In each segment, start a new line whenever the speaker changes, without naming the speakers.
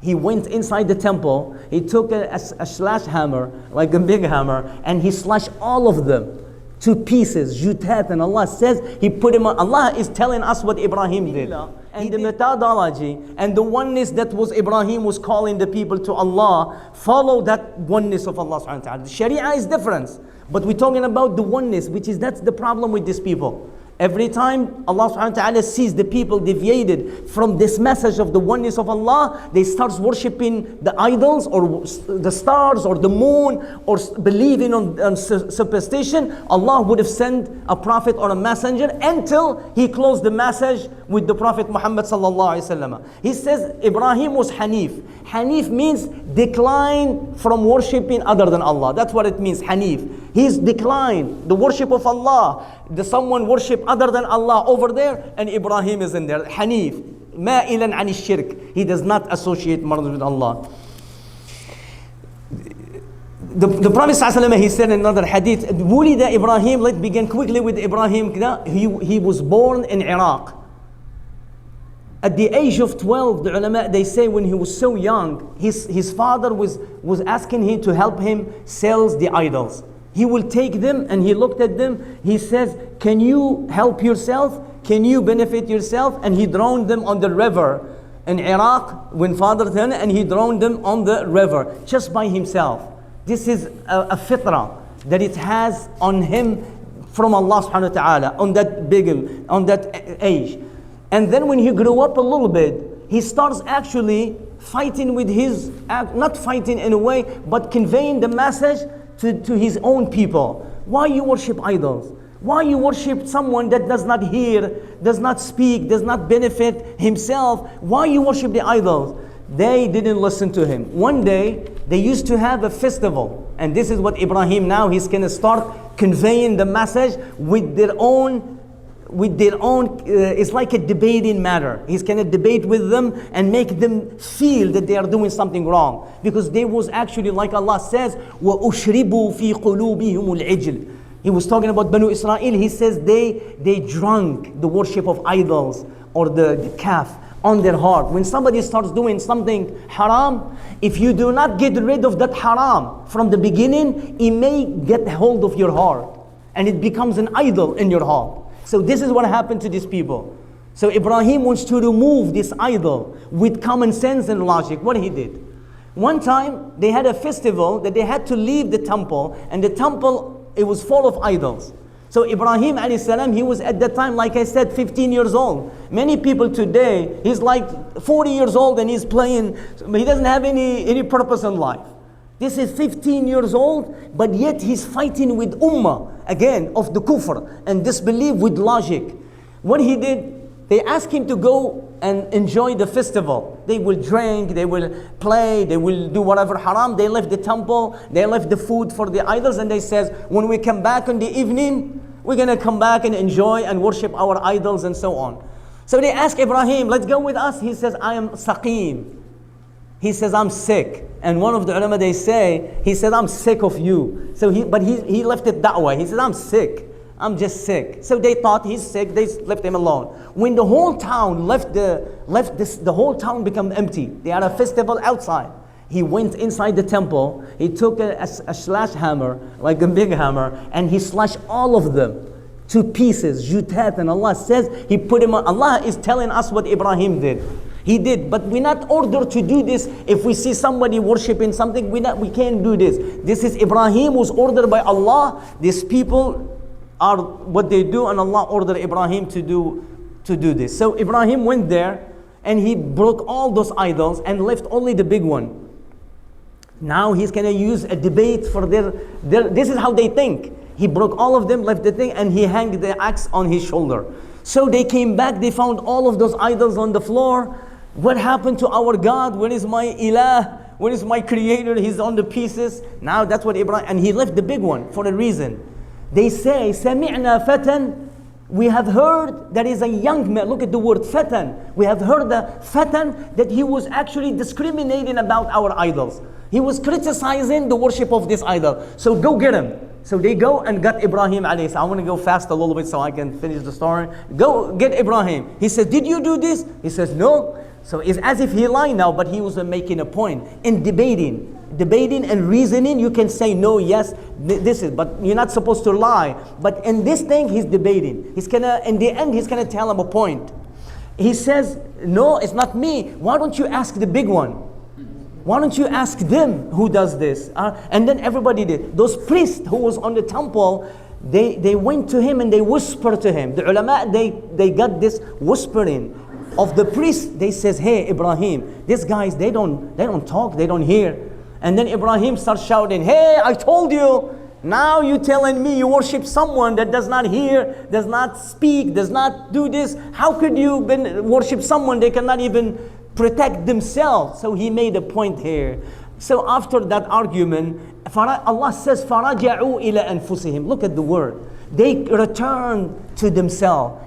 He went inside the temple, he took a slash hammer, like a big hammer, and he slashed all of them to pieces, jutat, and Allah says He put him on. Allah is telling us what Ibrahim did. And the methodology and the oneness that was Ibrahim was calling the people to Allah, follow that oneness of Allah subhanahu wa ta'ala. The Sharia is different, but we're talking about the oneness, which is, that's the problem with these people. Every time Allah subhanahu wa ta'ala sees the people deviated from this message of the oneness of Allah, they start worshipping the idols or the stars or the moon or believing on superstition. Allah would have sent a prophet or a messenger until He closed the message with the Prophet Muhammad sallallahu alaihi wasallam. He says Ibrahim was Hanif. Hanif means decline from worshipping other than Allah. That's what it means, Hanif. He's declined the worship of Allah. Someone worship other than Allah over there, and Ibrahim is in there. Hanif, ma'ilan ani shirk. He does not associate partners with Allah. The Prophet ﷺ, he said in another hadith, Wulida Ibrahim, let's begin quickly with Ibrahim. He was born in Iraq. At the age of 12, the ulama, they say when he was so young, his father was asking him to help him sell the idols. He will take them and he looked at them. He says, can you help yourself? Can you benefit yourself? And he drowned them on the river in Iraq when father turned, and he drowned them on the river just by himself. This is a fitrah that it has on him from Allah subhanahu wa ta'ala on that age. And then when he grew up a little bit, he starts actually fighting with his, not fighting in a way, but conveying the message to his own people. Why you worship idols? Why you worship someone that does not hear, does not speak, does not benefit himself? Why you worship the idols? They didn't listen to him. One day, they used to have a festival. And this is what Ibrahim now, he's going to start conveying the message with their own, it's like a debating matter. He's going to debate with them and make them feel that they are doing something wrong. Because they was actually, like Allah says, وَأُشْرِبُوا فِي قُلُوبِهِمُ الْعِجْلِ. He was talking about Banu Israel. He says they drank the worship of idols or the calf on their heart. When somebody starts doing something haram, if you do not get rid of that haram from the beginning, it may get hold of your heart and it becomes an idol in your heart. So this is what happened to these people. So Ibrahim wants to remove this idol with common sense and logic. What he did? One time they had a festival that they had to leave the temple, and the temple, it was full of idols. So Ibrahim alayhi salam, he was at that time, like I said, 15 years old. Many people today, he's like 40 years old and he's playing, he doesn't have any purpose in life. This is 15 years old, but yet he's fighting with ummah, again, of the kufr and disbelief with logic. What he did, they asked him to go and enjoy the festival. They will drink, they will play, they will do whatever haram. They left the temple, they left the food for the idols, and they says, when we come back in the evening, we're going to come back and enjoy and worship our idols and so on. So they ask Ibrahim, let's go with us. He says, I am saqim. He says, I'm sick. And one of the ulama, they say, he said, I'm sick of you. So he left it that way. He said, I'm sick. I'm just sick. So they thought he's sick. They left him alone. When the whole town the whole town became empty. They had a festival outside. He went inside the temple. He took a slash hammer, like a big hammer, and he slashed all of them to pieces. Jutat, and Allah says He put him on. Allah is telling us what Ibrahim did. He did, but we're not ordered to do this. If we see somebody worshiping something, we can't do this. This is Ibrahim was ordered by Allah. These people are what they do, and Allah ordered Ibrahim to do this. So Ibrahim went there and he broke all those idols and left only the big one. Now he's going to use a debate for their this is how they think. He broke all of them, left the thing, and he hung the axe on his shoulder. So they came back, they found all of those idols on the floor. What happened to our God? Where is my ilah? Where is my creator? He's on the pieces. Now that's what Ibrahim, and he left the big one for a reason. They say, Sami'na fatan. We have heard that is a young man. Look at the word fatan. We have heard the fatan, that he was actually discriminating about our idols. He was criticizing the worship of this idol. So go get him. So they go and got Ibrahim alayhi salam. I want to go fast a little bit so I can finish the story. Go get Ibrahim. He says, did you do this? He says, no. So it's as if he lied now, but he was making a point. In debating and reasoning, you can say no, yes, this is, but you're not supposed to lie. But in this thing, he's debating. He's gonna, in the end, he's gonna tell him a point. He says, no, it's not me. Why don't you ask the big one? Why don't you ask them who does this? And then everybody did. Those priests who was on the temple, they went to him and they whispered to him. The ulama, they got this whispering of the priests. They says, hey Ibrahim, these guys, they don't talk, they don't hear. And then Ibrahim starts shouting, hey, I told you. Now you telling me you worship someone that does not hear, does not speak, does not do this. How could you worship someone they cannot even protect themselves? So he made a point here. So after that argument, Allah says, فَرَجَعُوا إِلَى أَنفُسِهِمْ. Look at the word. They returned to themselves.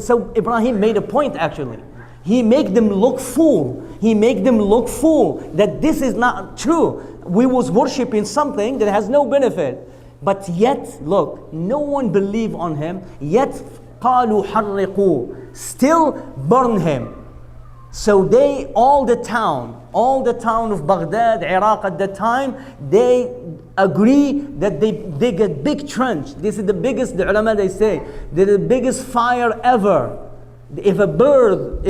So Ibrahim made a point actually. He made them look fool. He made them look fool that this is not true. We was worshiping something that has no benefit. But yet, look, no one believed on him. Yet, قَالُوا حَرِّقُوا. Still burn him. So they, all the town of Baghdad, Iraq at that time, they agree that they dig a big trench. This is the biggest, the ulama they say, the biggest fire ever. If a bird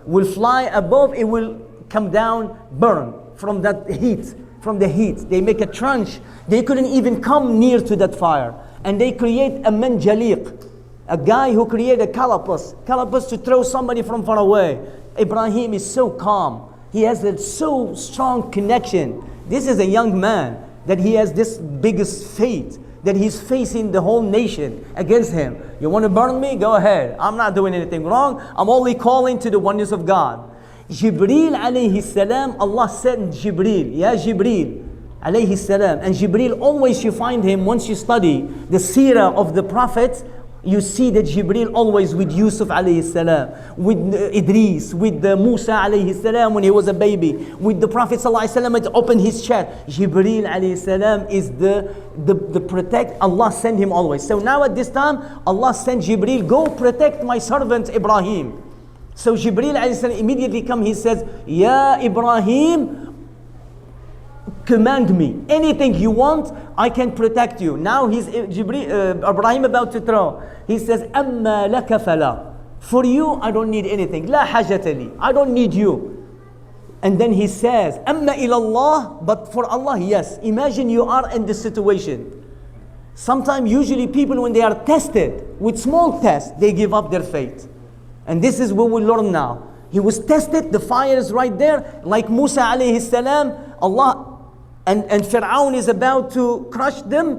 will fly above, it will come down, burn from that heat, from the heat. They make a trench. They couldn't even come near to that fire. And they create a manjaliq, a guy who created a calapas to throw somebody from far away. Ibrahim is so calm. He has a so strong connection. This is a young man that he has this biggest faith, that he's facing the whole nation against him. You want to burn me? Go ahead. I'm not doing anything wrong. I'm only calling to the oneness of God. Jibreel alayhi salam, Allah sent Jibreel. Ya Jibreel alayhi salam. And Jibreel, always you find him, once you study the seerah of the prophets, you see that Jibreel always with Yusuf alayhi salam, with Idris, with Musa alayhi salam when he was a baby, with the Prophet sallallahu alayhi wasallam to open his chest. Jibreel alayhi salam is the protect. Allah sent him always. So now at this time, Allah sent Jibreel, go protect my servant Ibrahim. So Jibreel alayhi salam immediately come, he says, Ya Ibrahim, command me anything you want, I can protect you. Now he's Ibrahim about to throw. He says, "Amma laka fala." For you, I don't need anything. La hajata li. I don't need you. And then he says, "Amma ilallah." But for Allah, yes. Imagine you are in this situation. Sometimes, usually, people when they are tested with small tests, they give up their faith. And this is what we learn now. He was tested. The fire is right there, like Musa alayhi salam. Allah. And Fir'aun is about to crush them.